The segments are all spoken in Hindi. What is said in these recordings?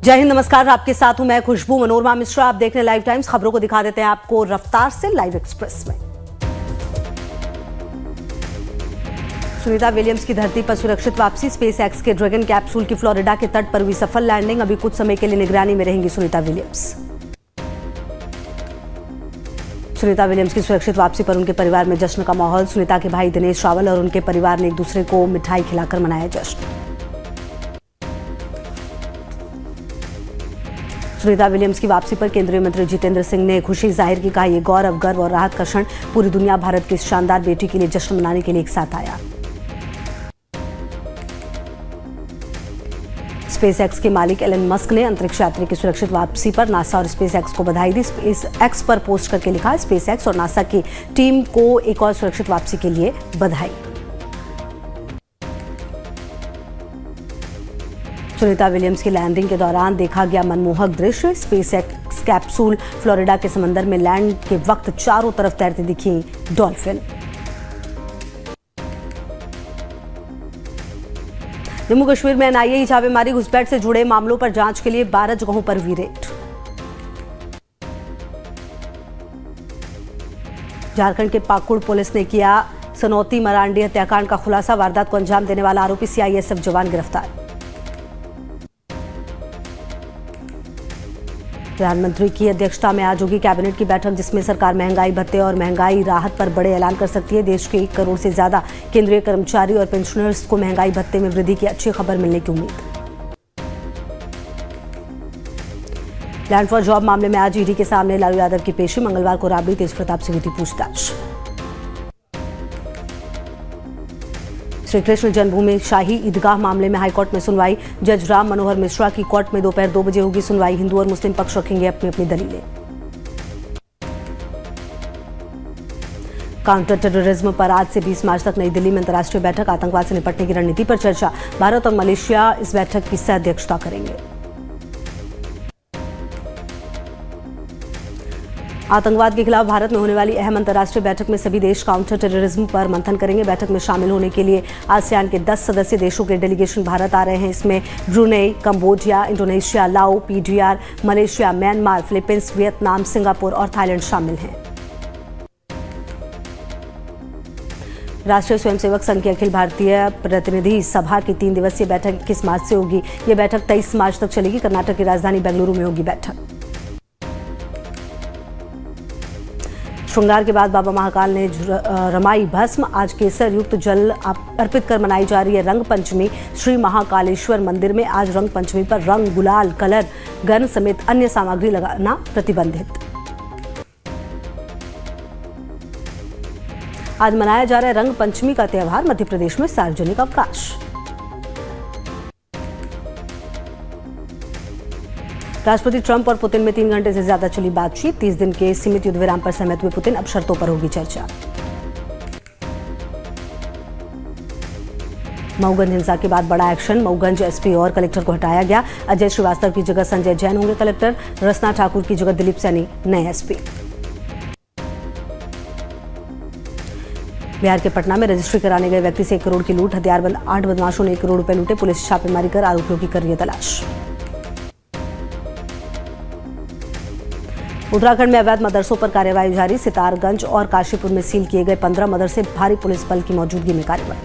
जय हिंद, नमस्कार। आपके साथ हूं मैं खुशबू मनोरमा मिश्रा। आप देख रहे हैं लाइव टाइम्स। खबरों को दिखा देते हैं आपको रफ्तार से लाइव एक्सप्रेस में। सुनीता विलियम्स की धरती पर सुरक्षित वापसी। स्पेस एक्स के ड्रैगन कैप्सूल की फ्लोरिडा के तट पर हुई सफल लैंडिंग। अभी कुछ समय के लिए निगरानी में रहेंगी सुनीता विलियम्स। सुनीता विलियम्स की सुरक्षित वापसी पर उनके परिवार में जश्न का माहौल। सुनीता के भाई दिनेश रावल और उनके परिवार ने एक दूसरे को मिठाई खिलाकर मनाया जश्न। सुनीता विलियम्स की वापसी पर केंद्रीय मंत्री जितेंद्र सिंह ने खुशी जाहिर की। कहा, यह गौरव, गर्व और राहत का क्षण। पूरी दुनिया भारत की इस शानदार बेटी के लिए जश्न मनाने के लिए एक साथ आया। स्पेस एक्स के मालिक एलन मस्क ने अंतरिक्ष यात्री की सुरक्षित वापसी पर नासा और स्पेस एक्स को बधाई दी। स्पेस एक्स पर पोस्ट करके लिखा, स्पेस एक्स और नासा की टीम को एक और सुरक्षित वापसी के लिए बधाई। सुनीता विलियम्स की लैंडिंग के दौरान देखा गया मनमोहक दृश्य। स्पेस एक्स कैप्सूल फ्लोरिडा के समंदर में लैंड के वक्त चारों तरफ तैरती दिखी डॉल्फिन। जम्मू कश्मीर में एनआईए छापेमारी। घुसपैठ से जुड़े मामलों पर जांच के लिए 12 जगहों पर हुई रेड। झारखंड के पाकुड़ पुलिस ने किया सनौती मरांडी हत्याकांड का खुलासा। वारदात को अंजाम देने वाला आरोपी सीआईएसएफ जवान गिरफ्तार। प्रधानमंत्री की अध्यक्षता में आज होगी कैबिनेट की बैठक, जिसमें सरकार महंगाई भत्ते और महंगाई राहत पर बड़े ऐलान कर सकती है। देश के 1 करोड़ से ज्यादा केंद्रीय कर्मचारी और पेंशनर्स को महंगाई भत्ते में वृद्धि की अच्छी खबर मिलने की उम्मीद। लैंड फॉर जॉब मामले में आज ईडी के सामने लालू यादव की पेशी। मंगलवार को राबड़ी तेज प्रताप से हुई थी पूछताछ। श्री कृष्ण जन्मभूमि शाही ईदगाह मामले में हाईकोर्ट में सुनवाई। जज राम मनोहर मिश्रा की कोर्ट में दोपहर 2 बजे होगी सुनवाई। हिंदू और मुस्लिम पक्ष रखेंगे अपनी अपनी दलीलें। काउंटर टेररिज्म पर आज से 20 मार्च तक नई दिल्ली में अंतर्राष्ट्रीय बैठक। आतंकवाद से निपटने की रणनीति पर चर्चा। भारत और मलेशिया इस बैठक की सह अध्यक्षता करेंगे। आतंकवाद के खिलाफ भारत में होने वाली अहम अंतर्राष्ट्रीय बैठक में सभी देश काउंटर टेररिज्म पर मंथन करेंगे। बैठक में शामिल होने के लिए आसियान के 10 सदस्य देशों के डेलीगेशन भारत आ रहे हैं। इसमें ब्रुनेई, कंबोडिया, इंडोनेशिया, लाओ, PDR, Malaysia, Myanmar, Philippines, Vietnam, Singapore और थाईलैंड शामिल हैं। राष्ट्रीय स्वयंसेवक संघ की अखिल भारतीय प्रतिनिधि सभा की 3 दिवसीय बैठक 21 मार्च से होगी। यह बैठक 23 मार्च तक चलेगी। कर्नाटक की राजधानी बेंगलुरु में होगी बैठक। श्रृंगार के बाद बाबा महाकाल ने रमाई भस्म। आज केसर युक्त जल अर्पित कर मनाई जा रही है रंग पंचमी। श्री महाकालेश्वर मंदिर में आज रंग पंचमी पर रंग, गुलाल, कलर, गन समेत अन्य सामग्री लगाना प्रतिबंधित। आज मनाया जा रहा है रंग पंचमी का त्यौहार। मध्य प्रदेश में सार्वजनिक अवकाश। राष्ट्रपति ट्रंप और पुतिन में 3 घंटे से ज्यादा चली बातचीत। 30 दिन के सीमित युद्ध विराम पर सहमत हुए पुतिन। अब शर्तों पर होगी चर्चा। मऊगंज हिंसा के बाद बड़ा एक्शन। मऊगंज एसपी और कलेक्टर को हटाया गया। अजय श्रीवास्तव की जगह संजय जैन होंगे कलेक्टर। रसना ठाकुर की जगह दिलीप सैनी नए एसपी। बिहार के पटना में रजिस्ट्री कराने गए व्यक्ति से 1 करोड़ की लूट। हथियारबंद 8 बदमाशों ने 1 करोड़ रुपए लूटे। पुलिस छापेमारी कर आरोपियों की कर रही है तलाश। उत्तराखंड में अवैध मदरसों पर कार्रवाई जारी। सितारगंज और काशीपुर में सील किए गए 15 मदरसे। भारी पुलिस बल की मौजूदगी में कार्रवाई।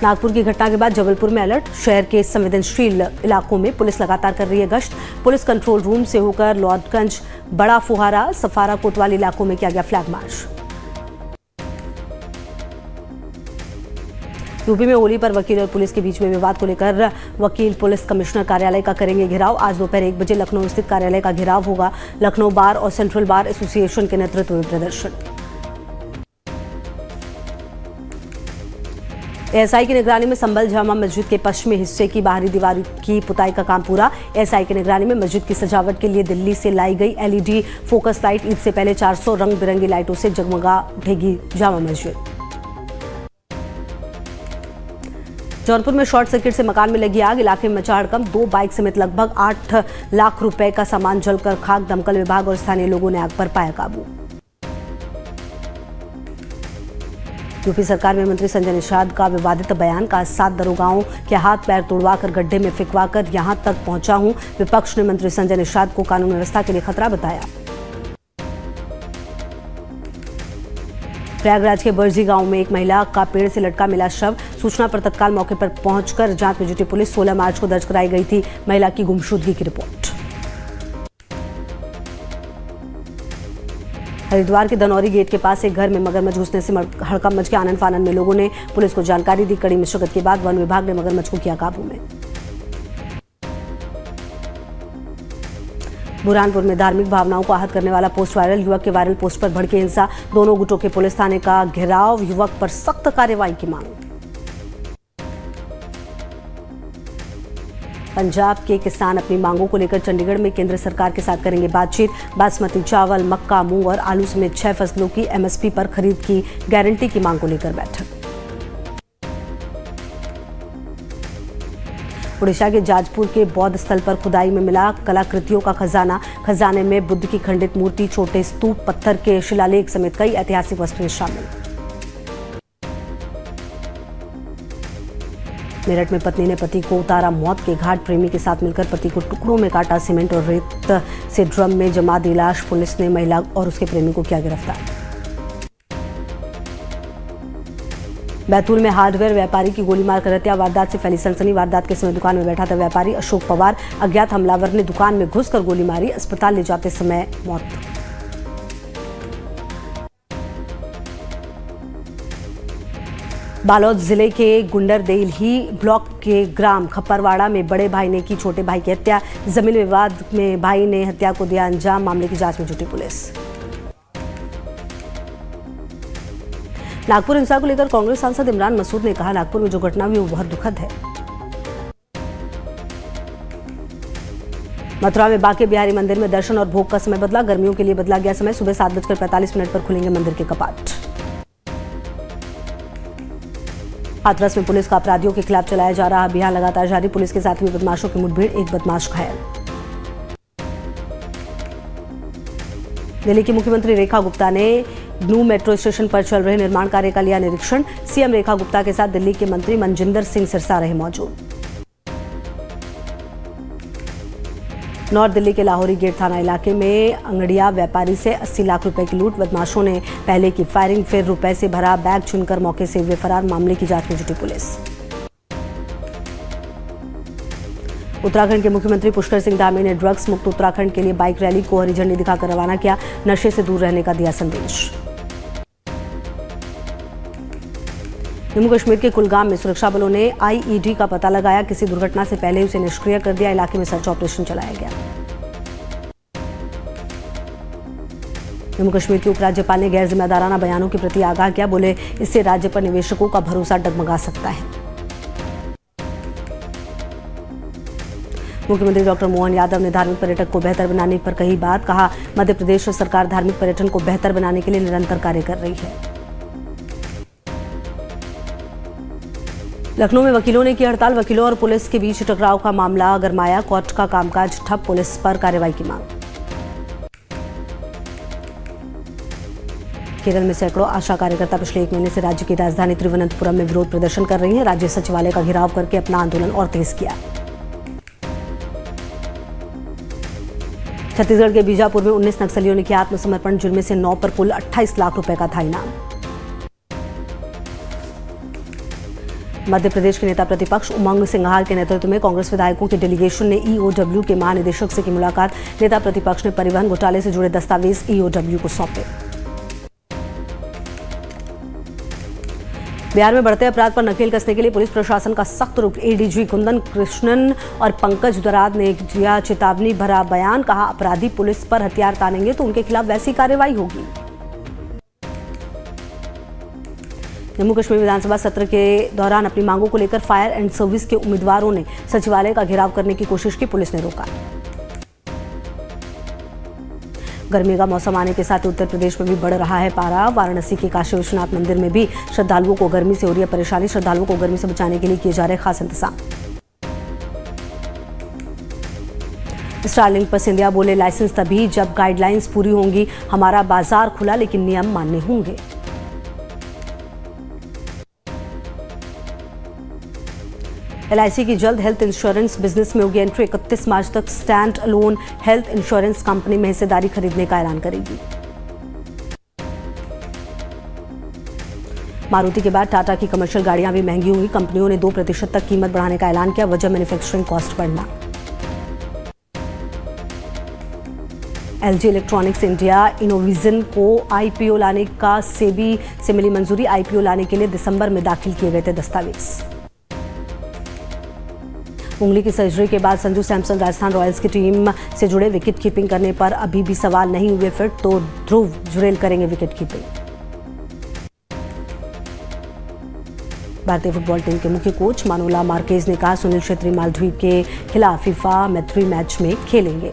नागपुर की घटना के बाद जबलपुर में अलर्ट। शहर के संवेदनशील इलाकों में पुलिस लगातार कर रही है गश्त। पुलिस कंट्रोल रूम से होकर लॉर्डगंज, बड़ा फुहारा, सफारा, कोतवाली इलाकों में किया गया फ्लैग मार्च। यूपी में होली पर वकील और पुलिस के बीच में विवाद को लेकर वकील पुलिस कमिश्नर कार्यालय का करेंगे घेराव। आज दोपहर 1 बजे लखनऊ स्थित कार्यालय का घेराव होगा। लखनऊ बार और सेंट्रल बार एसोसिएशन के नेतृत्व में प्रदर्शन। एएसआई की निगरानी में संभल जामा मस्जिद के पश्चिमी हिस्से की बाहरी दीवार की पुताई का काम पूरा। एएसआई की निगरानी में मस्जिद की सजावट के लिए दिल्ली से लाई गई एलईडी फोकस लाइट। ईद से पहले 400 रंग बिरंगी लाइटों से जगमगा उठेगी जामा मस्जिद। जौनपुर में शॉर्ट सर्किट से मकान में लगी आग। इलाके में मचा हड़कंप। 2 बाइक समेत लगभग 8 लाख रुपए का सामान जलकर खाक। दमकल विभाग और स्थानीय लोगों ने आग पर पाया काबू। यूपी सरकार में मंत्री संजय निषाद का विवादित बयान का 7 दरोगाओं के हाथ पैर तोड़वाकर गड्ढे में फिकवाकर यहां तक पहुंचा हूं। विपक्ष ने मंत्री संजय निषाद को कानून व्यवस्था के लिए खतरा बताया। प्रयागराज के बर्जी गांव में एक महिला का पेड़ से लटका मिला शव। सूचना पर तत्काल मौके पर पहुंचकर जांच में जुटी पुलिस। 16 मार्च को दर्ज कराई गई थी महिला की गुमशुदगी की रिपोर्ट। हरिद्वार के दनौरी गेट के पास एक घर में मगरमच्छ घुसने से हड़कंप मच गया। आनन फानन में लोगों ने पुलिस को जानकारी दी। कड़ी मशक्कत के बाद वन विभाग ने मगरमच्छ को किया काबू में। बुरहानपुर में धार्मिक भावनाओं को आहत करने वाला पोस्ट वायरल। युवक के वायरल पोस्ट पर भड़की हिंसा। दोनों गुटों के पुलिस थाने का घेराव। युवक पर सख्त कार्रवाई की मांग। पंजाब के किसान अपनी मांगों को लेकर चंडीगढ़ में केंद्र सरकार के साथ करेंगे बातचीत। बासमती चावल, मक्का, मूंग और आलू समेत 6 फसलों की एमएसपी पर खरीद की गारंटी की मांग को लेकर बैठक। ओडिशा के जाजपुर के बौद्ध स्थल पर खुदाई में मिला कलाकृतियों का खजाना। खजाने में बुद्ध की खंडित मूर्ति, छोटे स्तूप, पत्थर के शिलालेख समेत कई ऐतिहासिक वस्तुएं शामिल। मेरठ में पत्नी ने पति को उतारा मौत के घाट। प्रेमी के साथ मिलकर पति को टुकड़ों में काटा। सीमेंट और रेत से ड्रम में जमा दी लाश। पुलिस ने महिला और उसके प्रेमी को किया गिरफ्तार। बैतूल में हार्डवेयर व्यापारी की गोली मारकर हत्या। वारदात से फैली सनसनी। वारदात के समय दुकान में बैठा था व्यापारी अशोक पवार। अज्ञात हमलावर ने दुकान में घुसकर गोली मारी। अस्पताल ले जाते समय मौत। बालोद जिले के गुंडरदेलही ब्लॉक के ग्राम खप्परवाड़ा में बड़े भाई ने की छोटे भाई की हत्या। जमीन विवाद में भाई ने हत्या को दिया अंजाम। मामले की जांच में जुटी पुलिस। नागपुर हिंसा को लेकर कांग्रेस सांसद इमरान मसूद ने कहा, नागपुर में जो घटना हुई वो बहुत दुखद है। मथुरा में बांके बिहारी मंदिर में दर्शन और भोग का समय बदला। गर्मियों के लिए बदला गया समय। सुबह 7:45 पर खुलेंगे मंदिर के कपाट। हाथरस में पुलिस का अपराधियों के खिलाफ चलाया जा रहा अभियान लगातार जारी। पुलिस के साथ हुई बदमाशों की मुठभेड़, एक बदमाश घायल। दिल्ली की मुख्यमंत्री रेखा गुप्ता ने न्यू मेट्रो स्टेशन पर चल रहे निर्माण कार्य का लिया निरीक्षण। सीएम रेखा गुप्ता के साथ दिल्ली के मंत्री मनजिंदर सिंह सिरसा रहे मौजूद। नॉर्थ दिल्ली के लाहौरी गेट थाना इलाके में अंगड़िया व्यापारी से 80 लाख रुपए की लूट। बदमाशों ने पहले की फायरिंग, फिर रुपए से भरा बैग छीनकर मौके से हुए फरार। मामले की जांच में जुटी पुलिस। उत्तराखंड के मुख्यमंत्री पुष्कर सिंह धामी ने ड्रग्स मुक्त उत्तराखंड के लिए बाइक रैली को हरी झंडी दिखाकर रवाना किया। नशे से दूर रहने का दिया संदेश। जम्मू कश्मीर के कुलगाम में सुरक्षा बलों ने आईईडी का पता लगाया। किसी दुर्घटना से पहले उसे निष्क्रिय कर दिया। इलाके में सर्च ऑपरेशन चलाया गया। जम्मू कश्मीर के उपराज्यपाल ने गैर जिम्मेदाराना बयानों के प्रति आगाह किया। बोले, इससे राज्य पर निवेशकों का भरोसा डगमगा सकता है। मुख्यमंत्री डॉक्टर मोहन यादव ने धार्मिक पर्यटन को बेहतर बनाने पर कही बात। कहा, मध्य प्रदेश सरकार धार्मिक पर्यटन को बेहतर बनाने के लिए निरंतर कार्य कर रही है। लखनऊ में वकीलों ने की हड़ताल। वकीलों और पुलिस के बीच टकराव का मामला गरमाया। कोर्ट का कामकाज ठप। पुलिस पर कार्रवाई की मांग। केरल में सैकड़ों आशा कार्यकर्ता पिछले 1 महीने से राज्य की राजधानी तिरुवनंतपुरम में विरोध प्रदर्शन कर रही हैं। राज्य सचिवालय का घेराव करके अपना आंदोलन और तेज किया। छत्तीसगढ़ के बीजापुर में 19 नक्सलियों ने किया आत्मसमर्पण। जुर्मे से 9 पर कुल 28 लाख रुपए का था इनाम। मध्य प्रदेश के नेता प्रतिपक्ष उमंग सिंघार के नेतृत्व में कांग्रेस विधायकों के डेलीगेशन ने ईओडब्ल्यू के महानिदेशक से की मुलाकात। नेता प्रतिपक्ष ने परिवहन घोटाले से जुड़े दस्तावेज ईओडब्ल्यू को सौंपे। बिहार में बढ़ते अपराध पर नकेल कसने के लिए पुलिस प्रशासन का सख्त रुख। एडीजी कुंदन कृष्णन और पंकज दराद ने दिया चेतावनी भरा बयान। कहा, अपराधी पुलिस पर हथियार तानेंगे तो उनके खिलाफ वैसी कार्रवाई होगी। जम्मू कश्मीर विधानसभा सत्र के दौरान अपनी मांगों को लेकर फायर एंड सर्विस के उम्मीदवारों ने सचिवालय का घेराव करने की कोशिश की। पुलिस ने रोका। गर्मी का मौसम आने के साथ उत्तर प्रदेश में भी बढ़ रहा है पारा। वाराणसी के काशी विश्वनाथ मंदिर में भी श्रद्धालुओं को गर्मी से हो रही है परेशानी। श्रद्धालुओं को गर्मी से बचाने के लिए किए जा रहे खास इंतजाम। स्टारलिंक पर सिंधिया बोले, लाइसेंस तभी जब गाइडलाइंस पूरी होंगी। हमारा बाजार खुला लेकिन नियम मानने होंगे। LIC की जल्द हेल्थ इंश्योरेंस बिजनेस में होगी एंट्री। 31 मार्च तक stand alone health insurance company में हिस्सेदारी खरीदने का ऐलान करेगी। मारुति के बाद टाटा की कमर्शियल गाड़ियां भी महंगी हुई। कंपनियों ने 2% तक कीमत बढ़ाने का ऐलान किया। वजह मैन्युफैक्चरिंग कॉस्ट बढ़ना। LG इलेक्ट्रॉनिक्स इंडिया इनोविजन को IPO लाने का सेबी से मिली मंजूरी। IPO लाने के लिए दिसंबर में दाखिल किए गए थे दस्तावेज। उंगली की सर्जरी के बाद संजू सैमसन राजस्थान रॉयल्स की टीम से जुड़े। विकेट कीपिंग करने पर अभी भी सवाल नहीं हुए फिट, तो ध्रुव जुरेल करेंगे विकेट कीपिंग। भारतीय फुटबॉल टीम के मुख्य कोच मानोला मार्केज ने कहा सुनील छेत्री मालदीव के खिलाफ फीफा मैत्री मैच में खेलेंगे।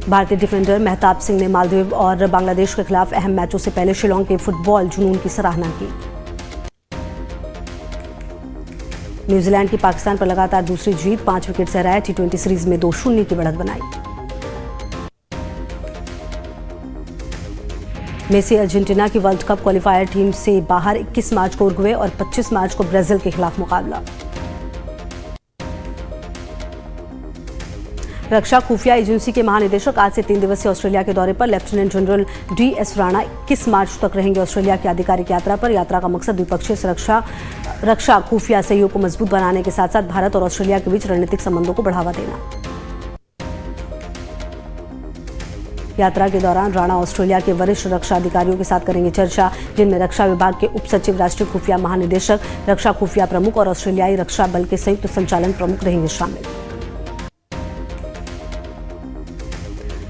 भारतीय डिफेंडर महताब सिंह ने मालदीव और बांग्लादेश के खिलाफ अहम मैचों से पहले शिलोंग के फुटबॉल जुनून की सराहना की। न्यूजीलैंड की पाकिस्तान पर लगातार दूसरी जीत, 5 विकेट से हराया। T20 सीरीज में 2-0 की बढ़त बनाई। मेसी अर्जेंटीना की वर्ल्ड कप क्वालिफायर टीम से बाहर। 21 मार्च को उरुग्वे और 25 मार्च को ब्राजील के खिलाफ मुकाबला। रक्षा खुफिया एजेंसी के महानिदेशक आज से 3 दिवसीय ऑस्ट्रेलिया के दौरे पर। लेफ्टिनेंट जनरल DS राणा 21 मार्च तक रहेंगे ऑस्ट्रेलिया की आधिकारिक यात्रा पर। यात्रा का मकसद द्विपक्षीय रक्षा खुफिया सहयोग को मजबूत बनाने के साथ साथ भारत और ऑस्ट्रेलिया के बीच रणनीतिक संबंधों को बढ़ावा देना। यात्रा के दौरान राणा ऑस्ट्रेलिया के वरिष्ठ रक्षा अधिकारियों के साथ करेंगे चर्चा, जिनमें रक्षा विभाग के उप सचिव, राष्ट्रीय खुफिया महानिदेशक, रक्षा खुफिया प्रमुख और ऑस्ट्रेलियाई रक्षा बल के संयुक्त संचालन प्रमुख रहेंगे शामिल।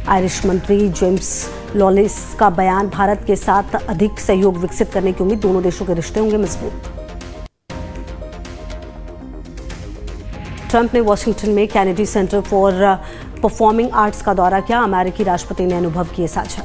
आयरिश मंत्री जेम्स लॉलिस का बयान। भारत के साथ अधिक सहयोग विकसित करने की उम्मीद। दोनों देशों के रिश्ते होंगे मजबूत। ट्रंप ने वॉशिंगटन में Kennedy centre for performing arts का दौरा किया। अमेरिकी राष्ट्रपति ने अनुभव किए साझा।